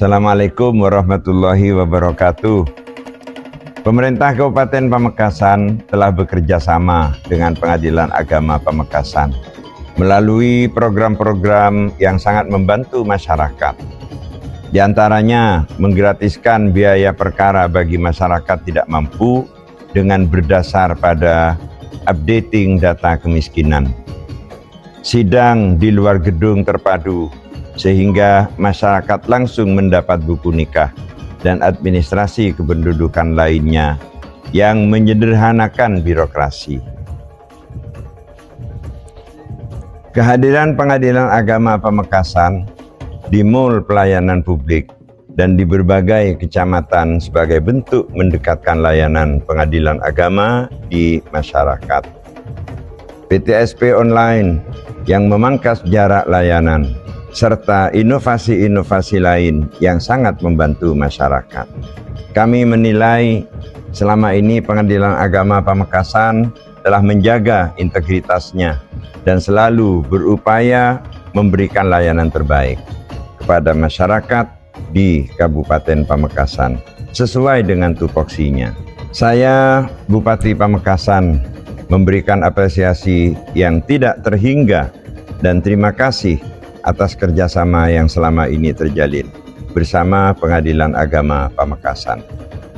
Assalamualaikum warahmatullahi wabarakatuh. Pemerintah Kabupaten Pamekasan telah bekerja sama dengan Pengadilan Agama Pamekasan melalui program-program yang sangat membantu masyarakat. Di antaranya menggratiskan biaya perkara bagi masyarakat tidak mampu dengan berdasar pada updating data kemiskinan. Sidang di luar gedung terpadu sehingga masyarakat langsung mendapat buku nikah dan administrasi kependudukan lainnya yang menyederhanakan birokrasi. Kehadiran Pengadilan Agama Pamekasan di mall pelayanan publik dan di berbagai kecamatan sebagai bentuk mendekatkan layanan pengadilan agama di masyarakat. PTSP online yang memangkas jarak layanan serta inovasi-inovasi lain yang sangat membantu masyarakat. Kami menilai selama ini Pengadilan Agama Pamekasan telah menjaga integritasnya dan selalu berupaya memberikan layanan terbaik kepada masyarakat di Kabupaten Pamekasan sesuai dengan tupoksinya. Saya, Bupati Pamekasan, memberikan apresiasi yang tidak terhingga dan terima kasih atas kerjasama yang selama ini terjalin bersama Pengadilan Agama Pamekasan.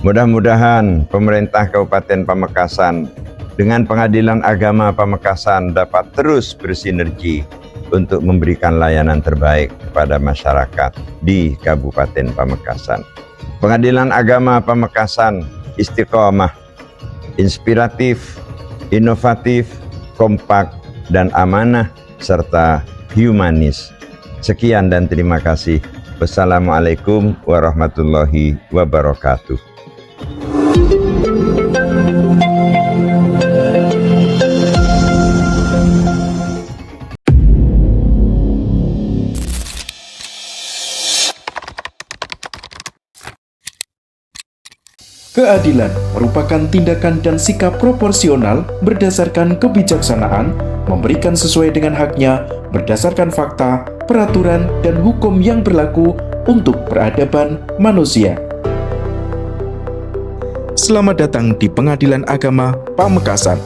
Mudah-mudahan pemerintah Kabupaten Pamekasan dengan Pengadilan Agama Pamekasan dapat terus bersinergi untuk memberikan layanan terbaik kepada masyarakat di Kabupaten Pamekasan. Pengadilan Agama Pamekasan istiqomah, inspiratif, inovatif, kompak, dan amanah, serta humanis. Sekian dan terima kasih. Wassalamualaikum warahmatullahi wabarakatuh. Keadilan merupakan tindakan dan sikap proporsional berdasarkan kebijaksanaan, memberikan sesuai dengan haknya berdasarkan fakta, peraturan, dan hukum yang berlaku untuk peradaban manusia. Selamat datang di Pengadilan Agama Pamekasan.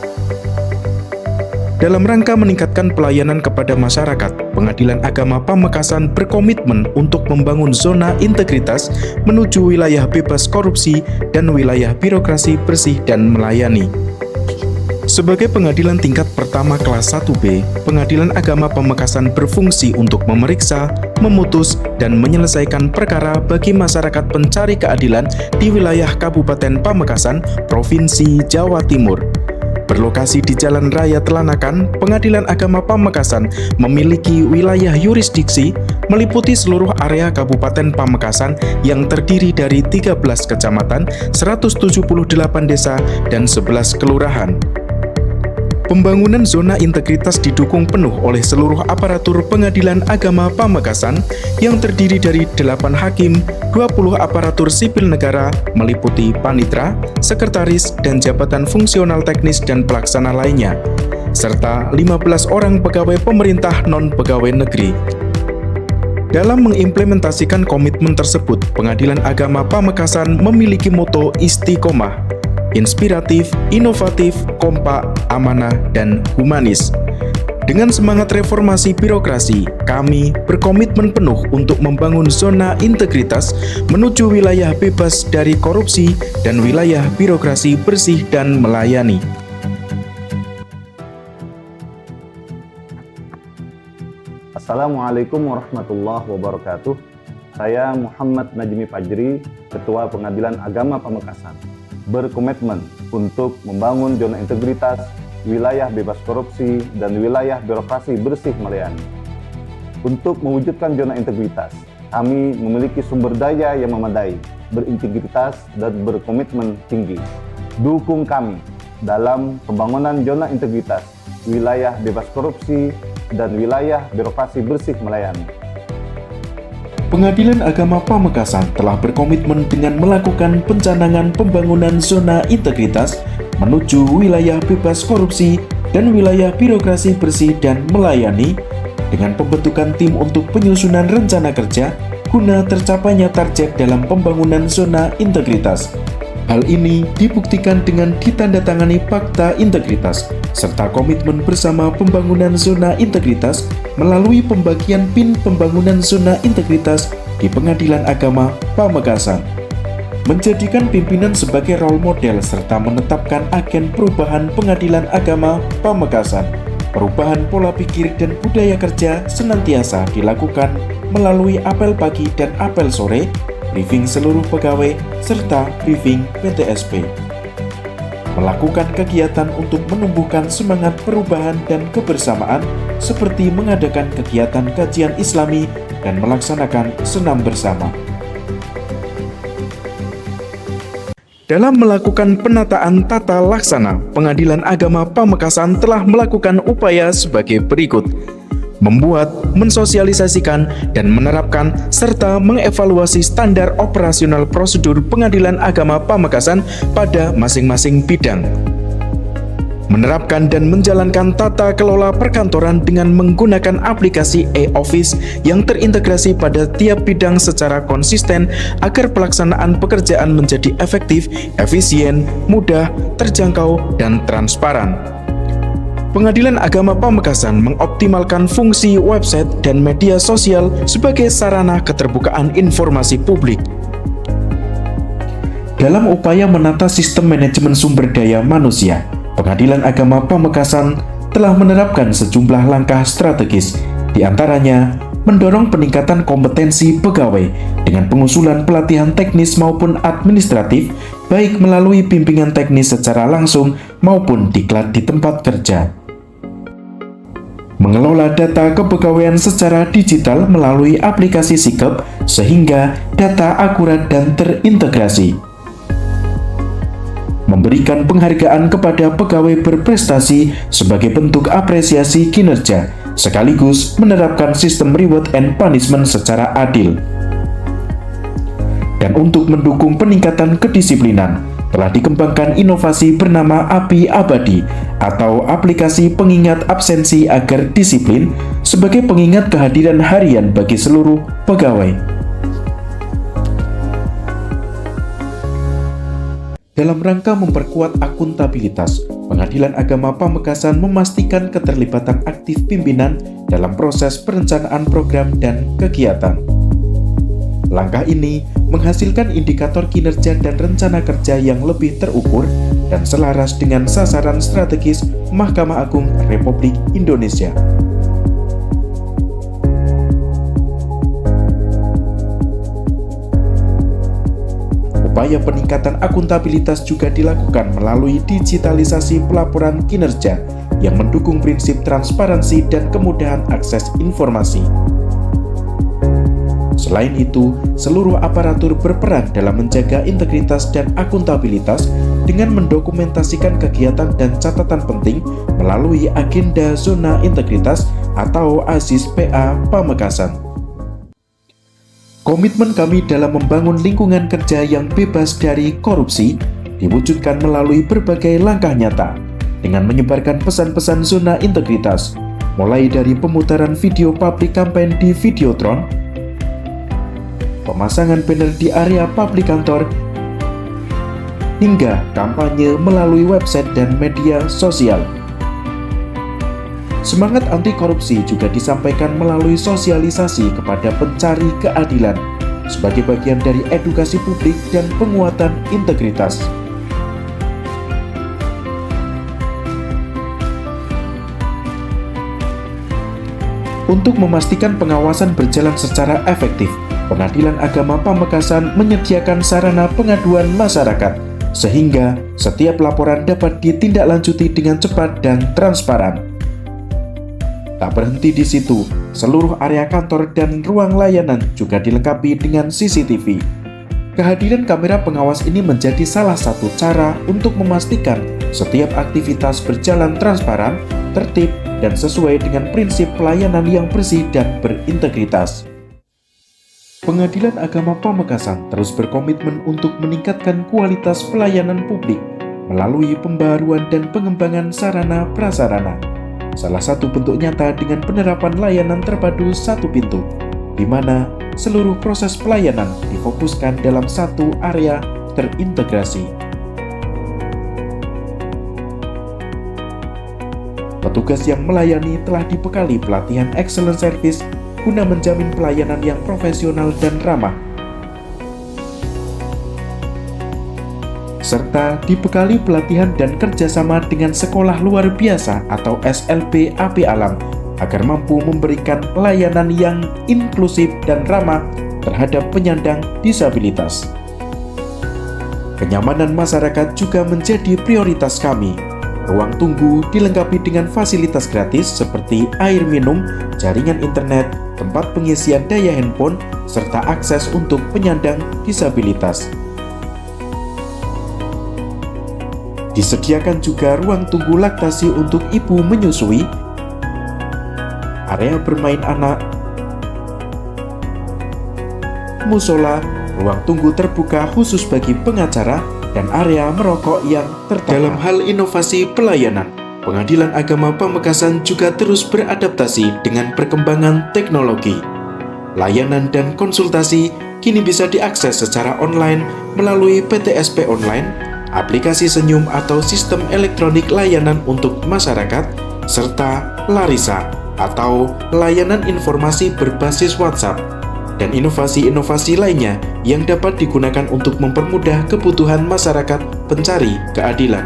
Dalam rangka meningkatkan pelayanan kepada masyarakat, Pengadilan Agama Pamekasan berkomitmen untuk membangun zona integritas menuju wilayah bebas korupsi dan wilayah birokrasi bersih dan melayani. Sebagai pengadilan tingkat pertama kelas 1B, Pengadilan Agama Pamekasan berfungsi untuk memeriksa, memutus, dan menyelesaikan perkara bagi masyarakat pencari keadilan di wilayah Kabupaten Pamekasan, Provinsi Jawa Timur. Berlokasi di Jalan Raya Telanakan, Pengadilan Agama Pamekasan memiliki wilayah yurisdiksi meliputi seluruh area Kabupaten Pamekasan yang terdiri dari 13 kecamatan, 178 desa, dan 11 kelurahan. Pembangunan zona integritas didukung penuh oleh seluruh aparatur Pengadilan Agama Pamekasan yang terdiri dari 8 hakim, 20 aparatur sipil negara meliputi panitra, sekretaris, dan jabatan fungsional teknis dan pelaksana lainnya, serta 15 orang pegawai pemerintah non-pegawai negeri. Dalam mengimplementasikan komitmen tersebut, Pengadilan Agama Pamekasan memiliki moto istiqomah, inspiratif, inovatif, kompak, amanah, dan humanis. Dengan semangat reformasi birokrasi, kami berkomitmen penuh untuk membangun zona integritas menuju wilayah bebas dari korupsi dan wilayah birokrasi bersih dan melayani. Assalamualaikum warahmatullahi wabarakatuh. Saya Muhammad Najmi Fajri, Ketua Pengadilan Agama Pamekasan, berkomitmen untuk membangun zona integritas, wilayah bebas korupsi, dan wilayah birokrasi bersih melayani. Untuk mewujudkan zona integritas, kami memiliki sumber daya yang memadai, berintegritas, dan berkomitmen tinggi. Dukung kami dalam pembangunan zona integritas, wilayah bebas korupsi, dan wilayah birokrasi bersih melayani. Pengadilan Agama Pamekasan telah berkomitmen dengan melakukan pencanangan pembangunan zona integritas menuju wilayah bebas korupsi dan wilayah birokrasi bersih dan melayani dengan pembentukan tim untuk penyusunan rencana kerja guna tercapainya target dalam pembangunan zona integritas. Hal ini dibuktikan dengan ditandatangani Fakta Integritas serta komitmen bersama pembangunan zona integritas melalui pembagian PIN pembangunan zona integritas di Pengadilan Agama Pamekasan. Menjadikan pimpinan sebagai role model serta menetapkan agen perubahan Pengadilan Agama Pamekasan. Perubahan pola pikir dan budaya kerja senantiasa dilakukan melalui apel pagi dan apel sore, briefing seluruh pegawai, serta briefing PTSP. Melakukan kegiatan untuk menumbuhkan semangat perubahan dan kebersamaan seperti mengadakan kegiatan kajian Islami dan melaksanakan senam bersama. Dalam melakukan penataan tata laksana, Pengadilan Agama Pamekasan telah melakukan upaya sebagai berikut: membuat, mensosialisasikan, dan menerapkan serta mengevaluasi standar operasional prosedur Pengadilan Agama Pamekasan pada masing-masing bidang. Menerapkan dan menjalankan tata kelola perkantoran dengan menggunakan aplikasi e-office yang terintegrasi pada tiap bidang secara konsisten agar pelaksanaan pekerjaan menjadi efektif, efisien, mudah, terjangkau, dan transparan. Pengadilan Agama Pamekasan mengoptimalkan fungsi website dan media sosial sebagai sarana keterbukaan informasi publik. Dalam upaya menata sistem manajemen sumber daya manusia, Pengadilan Agama Pamekasan telah menerapkan sejumlah langkah strategis, di antaranya mendorong peningkatan kompetensi pegawai dengan pengusulan pelatihan teknis maupun administratif, baik melalui bimbingan teknis secara langsung maupun diklat di tempat kerja. Mengelola data kepegawaian secara digital melalui aplikasi Sikep sehingga data akurat dan terintegrasi. Memberikan penghargaan kepada pegawai berprestasi sebagai bentuk apresiasi kinerja, sekaligus menerapkan sistem reward and punishment secara adil. Dan untuk mendukung peningkatan kedisiplinan, telah dikembangkan inovasi bernama API Abadi atau aplikasi pengingat absensi agar disiplin sebagai pengingat kehadiran harian bagi seluruh pegawai. Dalam rangka memperkuat akuntabilitas, Pengadilan Agama Pamekasan memastikan keterlibatan aktif pimpinan dalam proses perencanaan program dan kegiatan. Langkah ini menghasilkan indikator kinerja dan rencana kerja yang lebih terukur dan selaras dengan sasaran strategis Mahkamah Agung Republik Indonesia. Upaya peningkatan akuntabilitas juga dilakukan melalui digitalisasi pelaporan kinerja yang mendukung prinsip transparansi dan kemudahan akses informasi. Selain itu, seluruh aparatur berperan dalam menjaga integritas dan akuntabilitas dengan mendokumentasikan kegiatan dan catatan penting melalui agenda zona integritas atau AZIS PA Pamekasan. Komitmen kami dalam membangun lingkungan kerja yang bebas dari korupsi diwujudkan melalui berbagai langkah nyata dengan menyebarkan pesan-pesan zona integritas, mulai dari pemutaran video public campaign di Videotron, pemasangan banner di area publik kantor, hingga kampanye melalui website dan media sosial. Semangat anti korupsi juga disampaikan melalui sosialisasi kepada pencari keadilan sebagai bagian dari edukasi publik dan penguatan integritas. Untuk memastikan pengawasan berjalan secara efektif, Pengadilan Agama Pamekasan menyediakan sarana pengaduan masyarakat sehingga setiap laporan dapat ditindaklanjuti dengan cepat dan transparan. Tak berhenti di situ, seluruh area kantor dan ruang layanan juga dilengkapi dengan CCTV. Kehadiran kamera pengawas ini menjadi salah satu cara untuk memastikan setiap aktivitas berjalan transparan, tertib, dan sesuai dengan prinsip pelayanan yang bersih dan berintegritas. Pengadilan Agama Pamekasan terus berkomitmen untuk meningkatkan kualitas pelayanan publik melalui pembaruan dan pengembangan sarana prasarana. Salah satu bentuk nyata dengan penerapan layanan terpadu satu pintu, di mana seluruh proses pelayanan difokuskan dalam satu area terintegrasi. Petugas yang melayani telah dibekali pelatihan excellent service guna menjamin pelayanan yang profesional dan ramah, serta dibekali pelatihan dan kerjasama dengan sekolah luar biasa atau SLB AP Alam agar mampu memberikan pelayanan yang inklusif dan ramah terhadap penyandang disabilitas. Kenyamanan masyarakat juga menjadi prioritas kami. Ruang tunggu dilengkapi dengan fasilitas gratis seperti air minum, jaringan internet, tempat pengisian daya handphone, serta akses untuk penyandang disabilitas. Disediakan juga ruang tunggu laktasi untuk ibu menyusui, area bermain anak, musola, ruang tunggu terbuka khusus bagi pengacara, dan area merokok yang tertata. Dalam hal inovasi pelayanan, Pengadilan Agama Pamekasan juga terus beradaptasi dengan perkembangan teknologi. Layanan dan konsultasi kini bisa diakses secara online melalui PTSP Online, aplikasi Senyum atau sistem elektronik layanan untuk masyarakat, serta Larisa atau layanan informasi berbasis WhatsApp, dan inovasi-inovasi lainnya yang dapat digunakan untuk mempermudah kebutuhan masyarakat pencari keadilan.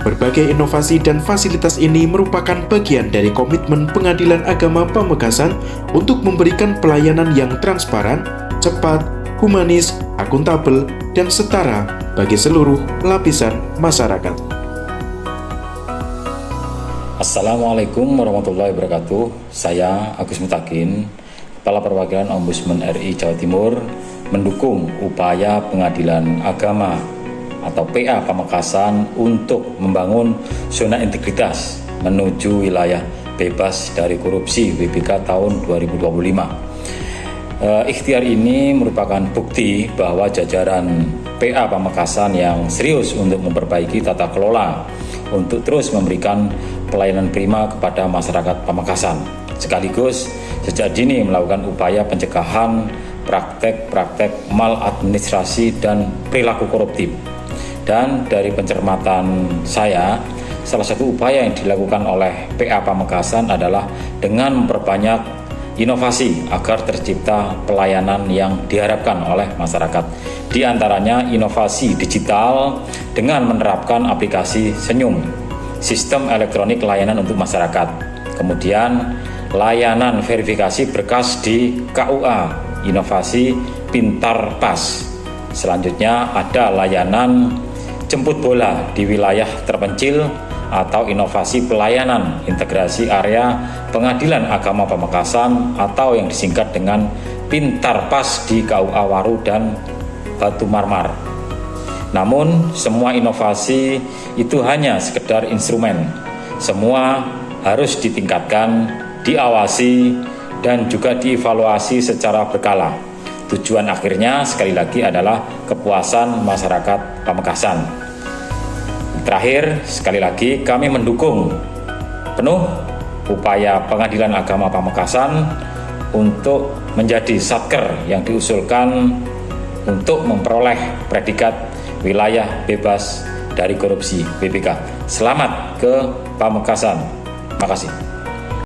Berbagai inovasi dan fasilitas ini merupakan bagian dari komitmen Pengadilan Agama Pamekasan untuk memberikan pelayanan yang transparan, cepat, humanis, akuntabel, dan setara bagi seluruh lapisan masyarakat. Assalamualaikum warahmatullahi wabarakatuh. Saya Agus Mutakin, Kepala Perwakilan Ombudsman RI Jawa Timur, mendukung upaya Pengadilan Agama atau PA Pamekasan untuk membangun zona integritas menuju wilayah bebas dari korupsi WBK tahun 2025. Ikhtiar ini merupakan bukti bahwa jajaran PA Pamekasan yang serius untuk memperbaiki tata kelola untuk terus memberikan pelayanan prima kepada masyarakat Pamekasan, sekaligus sejak dini melakukan upaya pencegahan praktek-praktek maladministrasi dan perilaku koruptif. Dan dari pencermatan saya, salah satu upaya yang dilakukan oleh PA Pamekasan adalah dengan memperbanyak inovasi agar tercipta pelayanan yang diharapkan oleh masyarakat. Di antaranya inovasi digital dengan menerapkan aplikasi Senyum, sistem elektronik layanan untuk masyarakat. Kemudian layanan verifikasi berkas di KUA, inovasi Pintar Pas. Selanjutnya ada layanan jemput bola di wilayah terpencil atau inovasi pelayanan integrasi area Pengadilan Agama Pamekasan atau yang disingkat dengan Pintar Pas di KUA Waru dan Batu Marmar. Namun semua inovasi itu hanya sekedar instrumen. Semua harus ditingkatkan, diawasi, dan juga dievaluasi secara berkala. Tujuan akhirnya sekali lagi adalah kepuasan masyarakat Pamekasan. Terakhir, sekali lagi kami mendukung penuh upaya Pengadilan Agama Pamekasan untuk menjadi satker yang diusulkan untuk memperoleh predikat wilayah bebas dari korupsi WBK. Selamat ke Pamekasan. Terima kasih.